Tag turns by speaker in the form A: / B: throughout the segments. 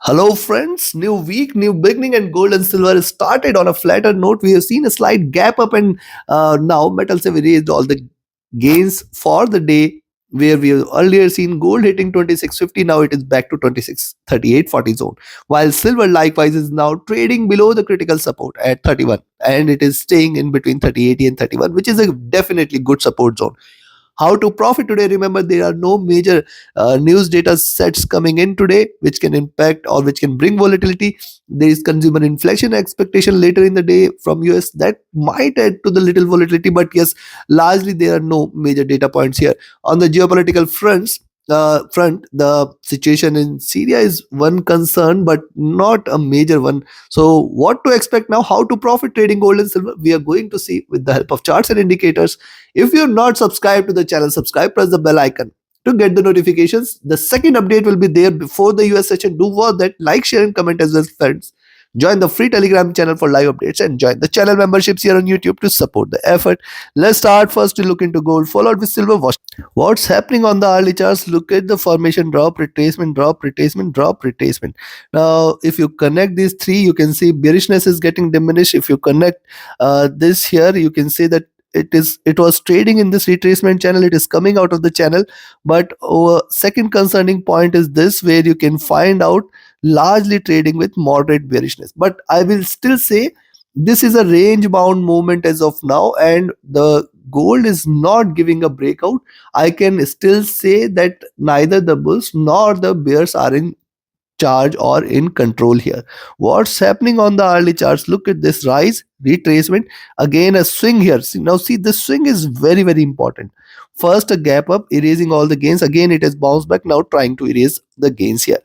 A: Hello, friends. New week, new beginning, and gold and silver is started on a flatter note. We have seen a slight gap up, and now metals have erased all the gains for the day. Where we have earlier seen gold hitting 2650, now it is back to 2638.40 zone. While silver likewise is now trading below the critical support at 31, and it is staying in between 3080 and 31, which is a definitely good support zone. How to profit today? Remember, there are no major news data sets coming in today which can impact or which can bring volatility. There is consumer inflation expectation later in the day from US that might add to the little volatility, but yes, largely there are no major data points here. On the geopolitical front, the situation in Syria is one concern, but not a major one. So, what to expect now? How to profit trading gold and silver? We are going to see with the help of charts and indicators. If you're not subscribed to the channel, subscribe, press the bell icon to get the notifications. The second update will be there before the US session. Do watch that, like, share, and comment as well, friends. Join the free Telegram channel for live updates and join the channel memberships here on YouTube to support the effort. Let's start first to look into gold, followed with silver. What's happening on the early charts? Look at the formation drop, retracement, drop, retracement, drop, retracement. Now, if you connect these three, you can see bearishness is getting diminished. If you connect this here, you can see that it was trading in this retracement channel. It is coming out of the channel, but second concerning point is this, where you can find out largely trading with moderate bearishness. But I will still say this is a range bound movement as of now, and the gold is not giving a breakout. I can still say that neither the bulls nor the bears are in charge or in control here. What's happening on the early charts? Look at this rise, retracement, again a swing here. Now see, this swing is very, very important. First a gap up, erasing all the gains. Again it has bounced back, now trying to erase the gains here.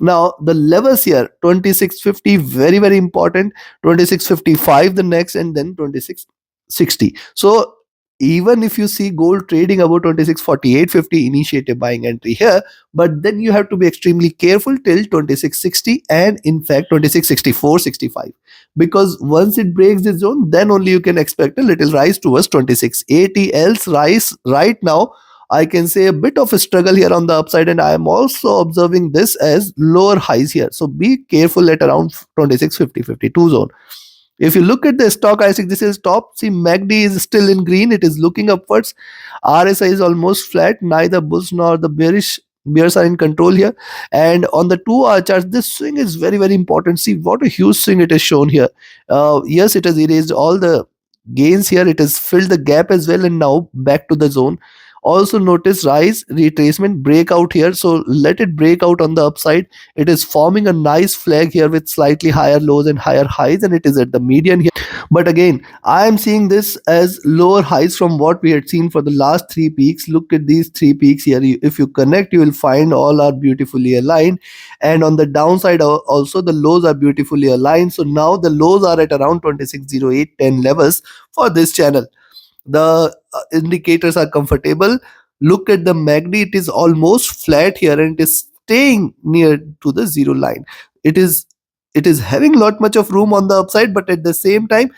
A: Now the levels here, 2650, very, very important. 2655 the next, and then 2660. So even if you see gold trading about 2648.50, initiate a buying entry here, but then you have to be extremely careful till 2660, and in fact 2664.65, because once it breaks this zone, then only you can expect a little rise towards 2680. Else rise right now, I can say a bit of a struggle here on the upside, and I am also observing this as lower highs here. So be careful at around 2650-52 zone. If you look at the stock IC, this is top. See, MACD is still in green. It is looking upwards. RSI is almost flat. Neither bulls nor the bears are in control here. And on the 2 hour charts, this swing is very, very important. See what a huge swing it has shown here. Yes, it has erased all the gains here. It has filled the gap as well, and now back to the zone. Also notice rise, retracement, breakout here. So let it break out on the upside. It is forming a nice flag here with slightly higher lows and higher highs, and it is at the median here. But again, I am seeing this as lower highs from what we had seen for the last three peaks. Look at these three peaks here. If you connect, you will find all are beautifully aligned, and on the downside also the lows are beautifully aligned. So now the lows are at around 260810 levels for this channel. The indicators are comfortable. Look at the MACD, it is almost flat here, and it is staying near to the zero line. It is having lot much of room on the upside, but at the same time,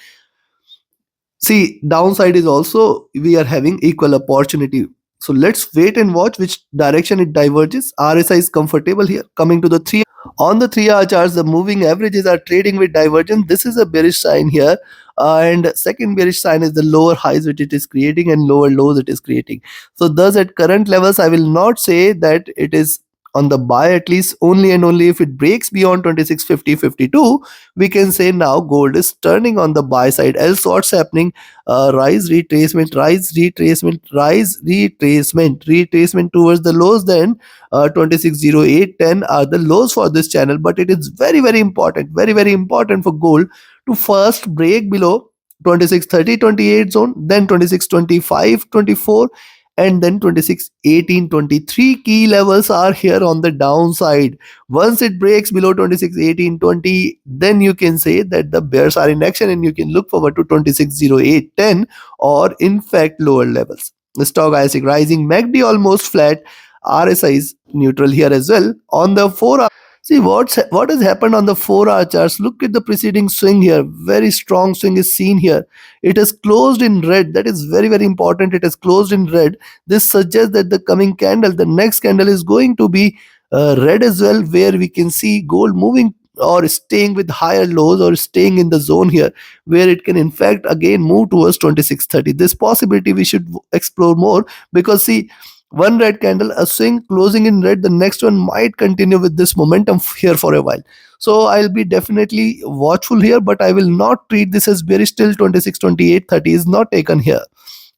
A: see, downside is also we are having equal opportunity. So let's wait and watch which direction it diverges. RSI is comfortable here. Coming to the 3 on the 3 hour charts, the moving averages are trading with divergence. This is a bearish sign here. And second bearish sign is the lower highs which it is creating and lower lows it is creating. So thus at current levels, I will not say that it is on the buy, at least only and only if it breaks beyond 2650-52, we can say now gold is turning on the buy side. Else what's happening? Rise, retracement, rise, retracement, rise, retracement, retracement towards the lows. Then 260810 are the lows for this channel, but it is very, very important, very, very important for gold to first break below 2630-28 zone, then 2625-24, and then 2618-23 key levels are here on the downside. Once it breaks below 2618-20, then you can say that the bears are in action, and you can look forward to 260810 or in fact lower levels. The stock IC rising, MACD almost flat, RSI is neutral here as well. On the 4 hour, see what has happened on the 4 hour charts. Look at the preceding swing here. Very strong swing is seen here. It has closed in red. That is very, very important. It has closed in red. This suggests that the coming candle, the next candle, is going to be red as well, where we can see gold moving or staying with higher lows or staying in the zone here, where it can in fact again move towards 2630. This possibility we should explore more, because see, one red candle, a swing closing in red, the next one might continue with this momentum here for a while. So I'll be definitely watchful here, but I will not treat this as bearish till 26, 28, 30 is not taken here.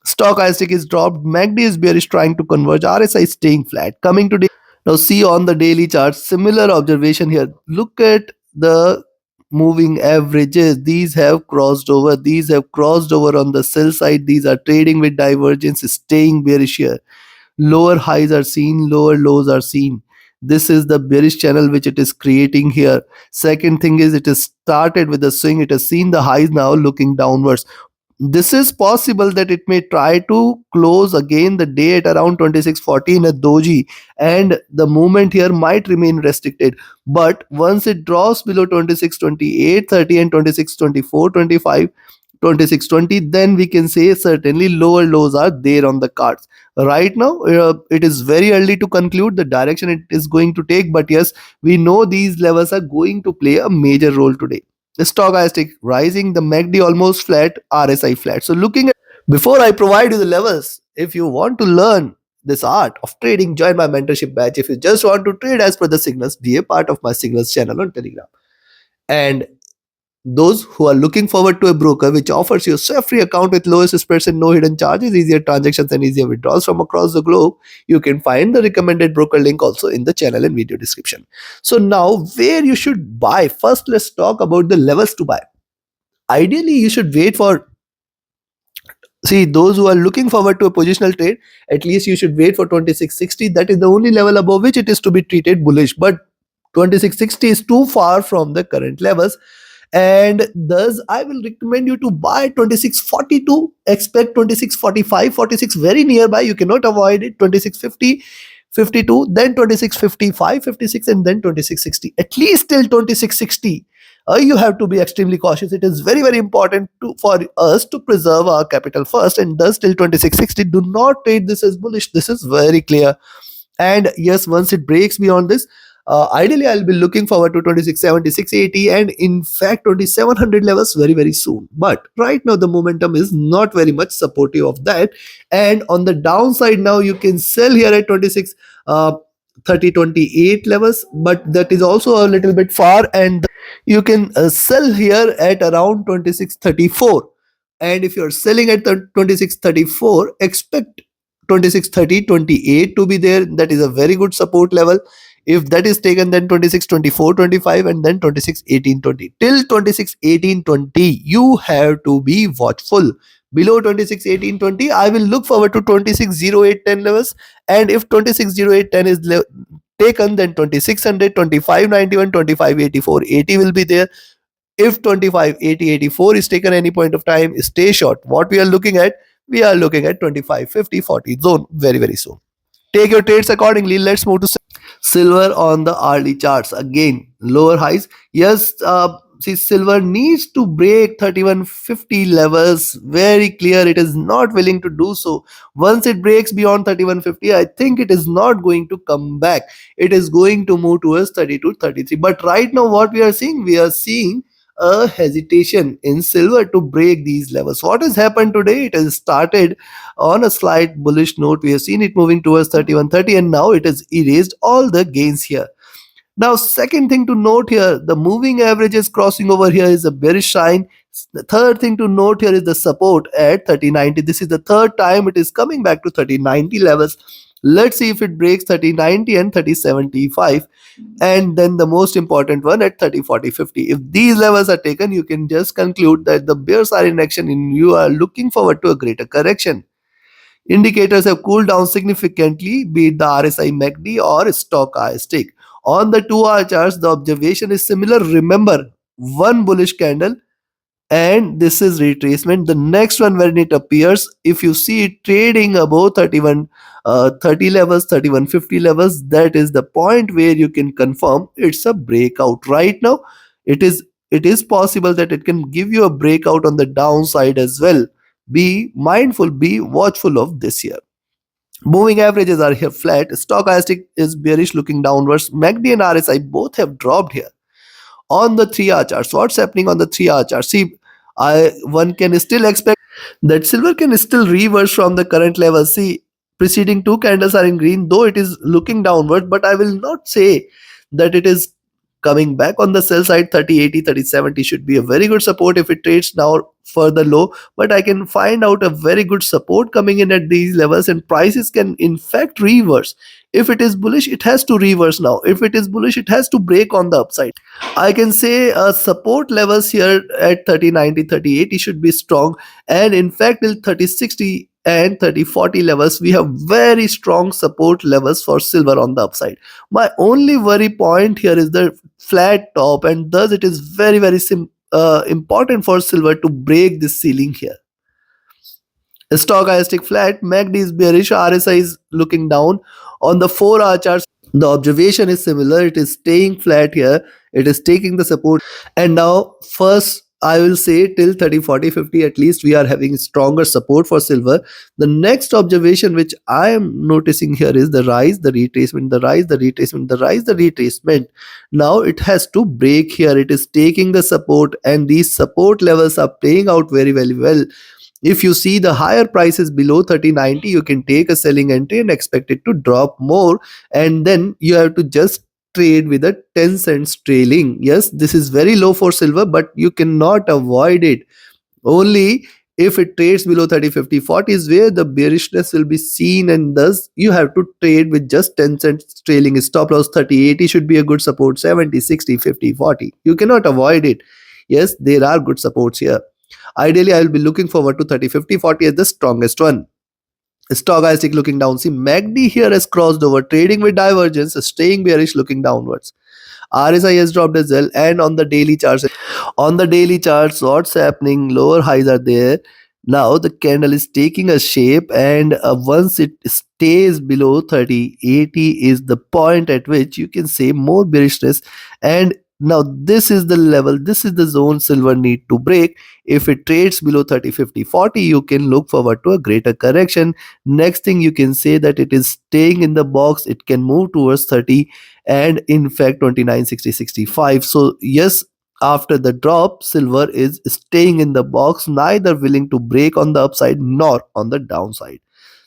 A: Stochastic is dropped. MACD is bearish, trying to converge. RSI is staying flat. Coming to now, see on the daily chart, similar observation here. Look at the moving averages. These have crossed over. These have crossed over on the sell side. These are trading with divergence, staying bearish here. Lower highs are seen, lower lows are seen. This is the bearish channel which it is creating here. Second thing is, it has started with a swing. It has seen the highs, now looking downwards. This is possible that it may try to close again the day at around 2640 in a doji, and the movement here might remain restricted. But once it drops below 2628, 30 and 2624, 25, 2620, then we can say certainly lower lows are there on the cards. Right now, it is very early to conclude the direction it is going to take, but yes, we know these levels are going to play a major role today. The stochastic rising, the MACD almost flat, RSI flat. So looking at, before I provide you the levels, if you want to learn this art of trading, join my mentorship batch. If you just want to trade as per the signals, be a part of my signals channel on Telegram. And those who are looking forward to a broker which offers you a free account with lowest spreads and no hidden charges, easier transactions, and easier withdrawals from across the globe, you can find the recommended broker link also in the channel and video description. So now, where you should buy? First, let's talk about the levels to buy. Ideally, you should wait for, see, those who are looking forward to a positional trade, at least you should wait for 2660. That is the only level above which it is to be treated bullish. But 2660 is too far from the current levels, and thus I will recommend you to buy 2642. Expect 2645, 46 very nearby, you cannot avoid it. 2650, 52, then 2655, 56, and then 2660, at least till 2660. You have to be extremely cautious. It is very, very important for us to preserve our capital first, and thus till 2660, do not trade this as bullish. This is very clear. And yes, once it breaks beyond this, ideally I'll be looking forward to 2670, 680, and in fact 2700 levels very, very soon. But right now the momentum is not very much supportive of that, and on the downside now you can sell here at 26 30, 28 levels, but that is also a little bit far, and you can sell here at around 2634. And if you're selling at the 2634, expect 2630, 28 to be there. That is a very good support level. If that is taken, then 26 24, 25, and then 26 18, 20. Till 26 18, 20, you have to be watchful. Below 26 18, 20, I will look forward to 26 08, 10 levels. And if 26 08, 10 is taken, then 2600, 25 91, 25 84, 80 will be there. If 25 80, 84 is taken any point of time, stay short. What we are looking at, we are looking at 25 50, 40 zone very, very soon. Take your trades accordingly. Let's move to silver on the hourly charts. Again, lower highs. Yes, see, silver needs to break 3150 levels. Very clear, it is not willing to do so. Once it breaks beyond 3150, I think it is not going to come back. It is going to move towards 32 33. But right now, what we are seeing a hesitation in silver to break these levels. What has happened today? It has started on a slight bullish note. We have seen it moving towards 3130, and now it has erased all the gains here. Now, second thing to note here, the moving averages crossing over here is a bearish sign. The third thing to note here is the support at 3090. This is the third time it is coming back to 3090 levels. Let's see if it breaks 3090 and 3075, and then the most important one at 30 40 50. If these levels are taken, you can just conclude that the bears are in action and you are looking forward to a greater correction. Indicators have cooled down significantly, be it the RSI, MACD, or stochastic. On the 2-hour charts, the observation is similar. Remember, one bullish candle, and this is retracement. The next one, when it appears, if you see it trading above 31 30 levels, 3150 levels, that is the point where you can confirm it's a breakout. Right now, it is possible that it can give you a breakout on the downside as well. Be mindful, be watchful of this here. Moving averages are here flat. Stochastic is bearish looking downwards. MACD and RSI both have dropped here. On the 3-hour charts, what's happening on the 3-hour chart? See, one can still expect that silver can still reverse from the current level. See, preceding two candles are in green, though it is looking downward, but I will not say that it is coming back on the sell side. 3080, 3070 should be a very good support if it trades now further low, but I can find out a very good support coming in at these levels, and prices can in fact reverse. If it is bullish, it has to reverse now. If it is bullish, it has to break on the upside. I can say support levels here at 3090, 3080 should be strong, and in fact till 3060 and 3040 levels we have very strong support levels for silver on the upside. My only worry point here is the flat top, and thus it is very important for silver to break this ceiling here. Stochastic flat, MACD is bearish, RSI is looking down. On the 4-hour chart, the observation is similar. It is staying flat here. It is taking the support. And now, first, I will say till 30, 40, 50 at least, we are having stronger support for silver. The next observation which I am noticing here is the rise, the retracement, the rise, the retracement, the rise, the retracement. Now it has to break here. It is taking the support, and these support levels are playing out very well. If you see the higher prices below 3090, you can take a selling entry and expect it to drop more, and then you have to just trade with a 10 cents trailing. Yes, this is very low for silver, but you cannot avoid it. Only if it trades below 30, 50, 40 is where the bearishness will be seen, and thus you have to trade with just 10 cents trailing. Stop loss 30, 80 should be a good support. 70, 60, 50, 40, you cannot avoid it. Yes, there are good supports here. Ideally, I will be looking forward to 30, 50, 40 as the strongest one. Stochastic looking down. See, MACD here has crossed over, trading with divergence, staying bearish looking downwards. RSI has dropped as well, and on the daily charts, what's happening? Lower highs are there. Now the candle is taking a shape, and once it stays below 30, 80 is the point at which you can say more bearishness. And now this is the level, this is the zone silver need to break. If it trades below 30, 50, 40, you can look forward to a greater correction. Next thing, you can say that it is staying in the box, it can move towards 30, and in fact 29, 60, 65. So yes, after the drop, silver is staying in the box, neither willing to break on the upside nor on the downside.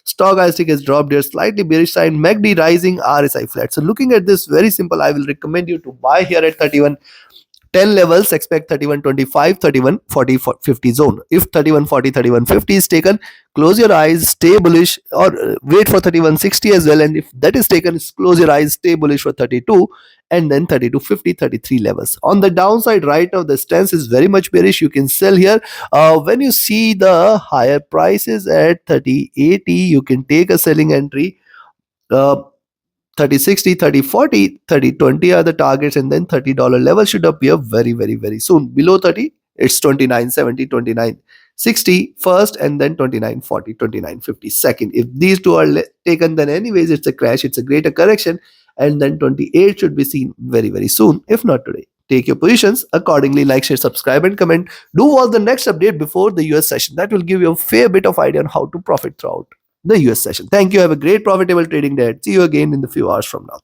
A: Stochastic has dropped here, slightly bearish sign. MACD rising, RSI flat. So looking at this, very simple. I will recommend you to buy here at 3110 levels. Expect 3125, 3140, 50 zone. If 3140, 3150 is taken, close your eyes, stay bullish, or wait for 3160 as well. And if that is taken, close your eyes, stay bullish for 32, and then 3250, 33 levels. On the downside, right now the stance is very much bearish. You can sell here. When you see the higher prices at 3080, you can take a selling entry. uh, 3060, 3040, 3020 are the targets, and then $30 level should appear very soon. Below 30, it's 2970, 2960 first, and then 2940, 2950 second. If these two are taken, then anyways it's a crash, it's a greater correction, and then 28 should be seen very soon, if not today. Take your positions accordingly. Like, share, subscribe, and comment. Do watch the next update before the US session. That will give you a fair bit of idea on how to profit throughout the US session. Thank you. Have a great profitable trading day. See you again in the few hours from now.